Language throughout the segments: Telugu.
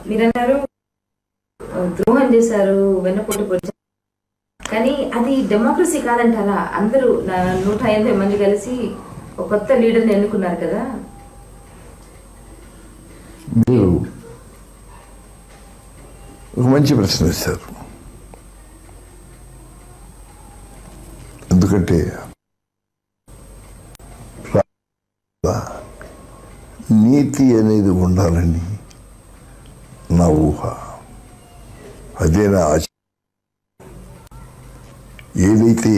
మీరన్నారు ద్రోహం చేశారు, వెన్నపోటు పొడిచారు, కానీ అది డెమోక్రసీ కాదంటారా? అందరూ 180 మంది కలిసి ఒక కొత్త లీడర్ని ఎన్నుకున్నారు కదా. మీరు ఒక మంచి ప్రశ్న వేశారు. ఎందుకంటే నీతి అనేది ఉండాలని నా ఊహ, అదే నా ఆశ. ఏదైతే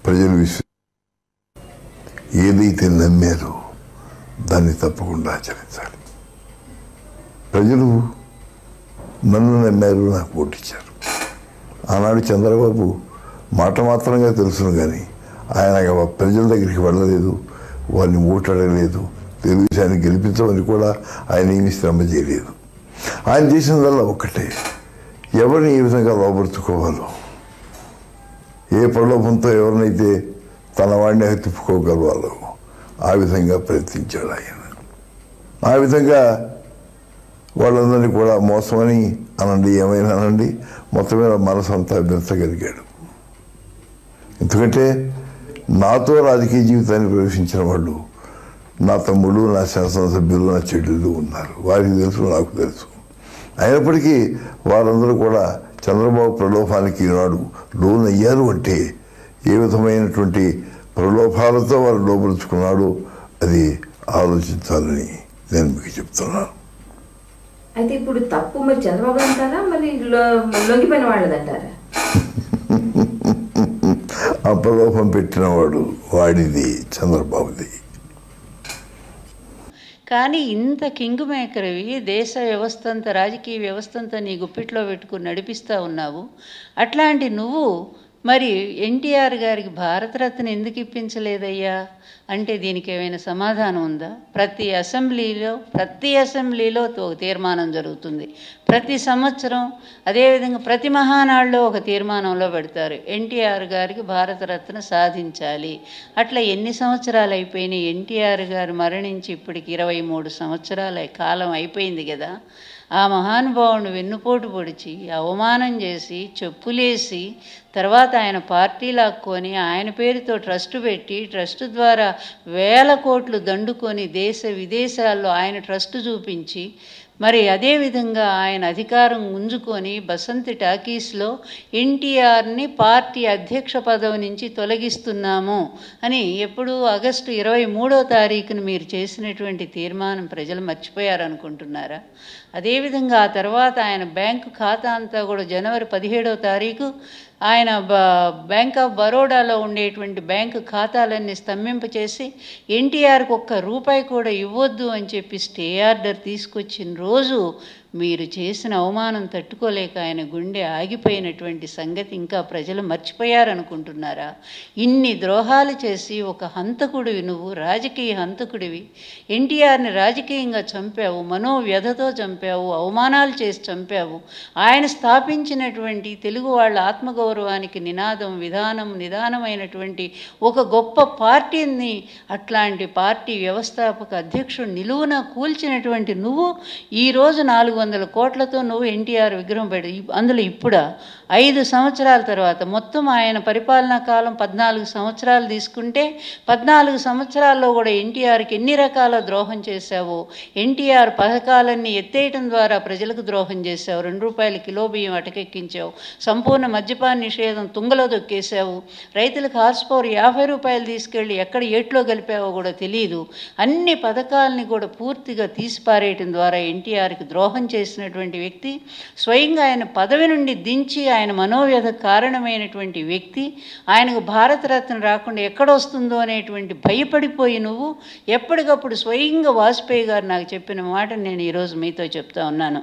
ప్రజలు ఏదైతే నమ్మారో దాన్ని తప్పకుండా ఆచరించాలి. ప్రజలు నన్ను నమ్మారు, నాకు ఓటిచ్చారు. ఆనాడు చంద్రబాబు మాట మాత్రంగా తెలుసును, కానీ ఆయన ప్రజల దగ్గరికి వెళ్ళలేదు, వారిని ఓటాడలేదు, తెలుగుదేశాన్ని గెలిపించమని కూడా ఆయన ఏమీ శ్రమ చేయలేదు. ఆయన చేసినదల్లా ఒక్కటే, ఎవరిని ఏ విధంగా లోపరుచుకోవాలో, ఏ ప్రలోభంతో ఎవరినైతే తన వాడిని తిప్పుకోగలవాలో ఆ విధంగా ప్రయత్నించాడు ఆయన. ఆ విధంగా వాళ్ళందరినీ కూడా మోసమని అనండి, ఏమైనా అనండి, మొత్తం మీద మనసు అంతా పెంచగలిగాడు. ఎందుకంటే నాతో రాజకీయ జీవితాన్ని ప్రవేశించిన వాళ్ళు నా తమ్ముడు, నా శాసనసభ్యులు, నా చెల్లెళ్ళు ఉన్నారు. వారికి తెలుసు, నాకు తెలుసు. అయినప్పటికీ వారందరూ కూడా చంద్రబాబు ప్రలోభానికి ఈనాడు లోనయ్యారు అంటే ఏ విధమైనటువంటి ప్రలోభాలతో వారు లోపరుచుకున్నాడో అది ఆలోచించాలని నేను మీకు చెప్తున్నాను. అయితే ఇప్పుడు తప్పు మరి చంద్రబాబు అంటారా, మరి లొంగిపోయిన వాళ్ళదంటారా? ఆ ప్రలోభం పెట్టినవాడు వాడిది, చంద్రబాబుది. కానీ ఇంత కింగ్ మేకర్వి, దేశ వ్యవస్థ అంతా, రాజకీయ వ్యవస్థ అంతా నీ గుప్పిట్లో పెట్టుకుని నడిపిస్తూ ఉన్నావు. అట్లాంటి నువ్వు మరి ఎన్టీఆర్ గారికి భారతరత్న ఎందుకు ఇప్పించలేదయ్యా అంటే దీనికి ఏమైనా సమాధానం ఉందా? ప్రతి అసెంబ్లీలో ఒక తీర్మానం జరుగుతుంది ప్రతి సంవత్సరం. అదేవిధంగా ప్రతి మహానాడులో ఒక తీర్మానంలో పెడతారు, ఎన్టీఆర్ గారికి భారతరత్న సాధించాలి. అట్లా ఎన్ని సంవత్సరాలు అయిపోయినాయి? ఎన్టీఆర్ గారు మరణించి ఇప్పటికి 23 సంవత్సరాల కాలం అయిపోయింది కదా. ఆ మహానుభావుని వెన్నుపోటు పొడిచి, అవమానం చేసి, చెప్పులేసి, తర్వాత ఆయన పార్టీ లాక్కొని ఆయన పేరుతో ట్రస్ట్ పెట్టి, ట్రస్ట్ ద్వారా వేల కోట్లు దండుకొని దేశ విదేశాల్లో ఆయన ట్రస్ట్ చూపించి, మరి అదేవిధంగా ఆయన అధికారం గుంజుకొని బసంతి టాకీస్లో ఎన్టీఆర్ని పార్టీ అధ్యక్ష పదవి నుంచి తొలగిస్తున్నాము అని ఎప్పుడు ఆగస్టు 23వ తారీఖున మీరు చేసినటువంటి తీర్మానం ప్రజలు మర్చిపోయారనుకుంటున్నారా? అదేవిధంగా ఆ తర్వాత ఆయన బ్యాంకు ఖాతా అంతా కూడా జనవరి 17వ తారీఖు ఆయన బ్యాంక్ ఆఫ్ బరోడాలో ఉండేటువంటి బ్యాంకు ఖాతాలన్నీ స్తంభింపచేసి ఎన్టీఆర్కి ₹1 కూడా ఇవ్వద్దు అని చెప్పి స్టే ఆర్డర్ తీసుకొచ్చిన రోజు మీరు చేసిన అవమానం తట్టుకోలేక ఆయన గుండె ఆగిపోయినటువంటి సంగతి ఇంకా ప్రజలు మర్చిపోయారనుకుంటున్నారా? ఇన్ని ద్రోహాలు చేసి ఒక హంతకుడివి నువ్వు, రాజకీయ హంతకుడివి. ఎన్టీఆర్ని రాజకీయంగా చంపావు, మనోవ్యధతో చంపావు, అవమానాలు చేసి చంపావు. ఆయన స్థాపించినటువంటి తెలుగు వాళ్ళ ఆత్మగౌరవానికి నిదానమైనటువంటి ఒక గొప్ప పార్టీని, అట్లాంటి పార్టీ వ్యవస్థాపక అధ్యక్షుడు నిలువున కూల్చినటువంటి నువ్వు ఈరోజు 400 కోట్లతో నువ్వు ఎన్టీఆర్ విగ్రహం పెట్టి, అందులో ఇప్పుడు 5 సంవత్సరాల తర్వాత మొత్తం ఆయన పరిపాలనా కాలం 14 సంవత్సరాలు తీసుకుంటే 14 సంవత్సరాల్లో కూడా ఎన్టీఆర్కి ఎన్ని రకాల ద్రోహం చేశావు. ఎన్టీఆర్ పథకాలన్నీ ఎత్తేయటం ద్వారా ప్రజలకు ద్రోహం చేశావు. ₹2 కిలో బియ్యం అటకెక్కించావు. సంపూర్ణ మద్యపాన నిషేధం తుంగలో దొక్కేశావు. రైతులకు హార్స్ పవర్ ₹50 తీసుకెళ్ళి ఎక్కడ ఏట్లో కలిపావో కూడా తెలియదు. అన్ని పథకాలని కూడా పూర్తిగా తీసిపారేయటం ద్వారా ఎన్టీఆర్కి ద్రోహం చేసినటువంటి వ్యక్తి, స్వయంగా ఆయన పదవి నుండి దించి ఆయన మనోవ్యధ కారణమైనటువంటి వ్యక్తి, ఆయనకు భారతరత్న రాకుండా ఎక్కడొస్తుందో అనేటువంటి భయపడిపోయి నువ్వు ఎప్పటికప్పుడు స్వయంగా వాజ్పేయి గారు నాకు చెప్పిన మాట నేను ఈరోజు మీతో చెప్తా ఉన్నాను.